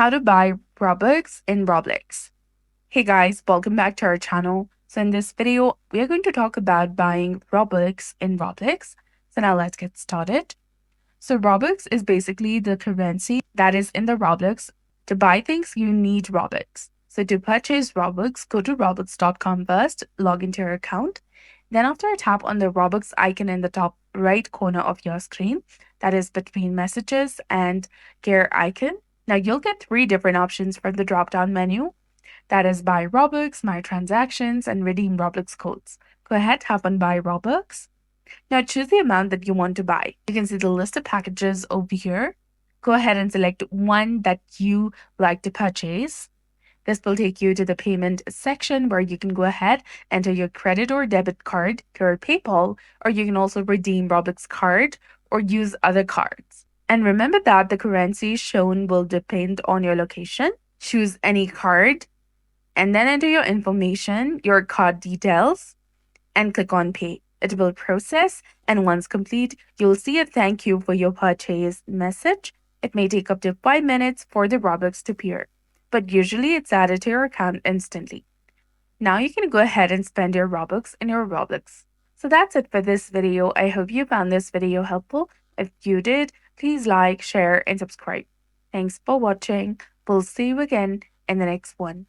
how to buy Robux in Roblox. Hey guys, welcome back to our channel. So in this video, we are going to talk about buying Robux in Roblox. So now let's get started. So Robux is basically the currency that is in the Roblox. To buy things, you need Robux. So to purchase Robux, go to robux.com first, log into your account. Then after tap on the Robux icon in the top right corner of your screen, that is between messages and gear icon. Now you'll get three different options from the drop-down menu. That is buy Robux, my transactions, and redeem Robux codes. Go ahead, tap on buy Robux. Now choose the amount that you want to buy. You can see the list of packages over here. Go ahead and select one that you like to purchase. This will take you to the payment section where you can go ahead, enter your credit or debit card, your PayPal, or you can also redeem Robux card or use other cards. And remember that the currency shown will depend on your location. Choose any card and then enter your information, your card details, and click on pay. It will process, and once complete, you'll see a thank you for your purchase message. It may take up to 5 minutes for the Robux to appear, but usually it's added to your account instantly. Now you can go ahead and spend your Robux in your Roblox. So that's it for this video. I hope you found this video helpful. If you did, please like, share, and subscribe. Thanks for watching. We'll see you again in the next one.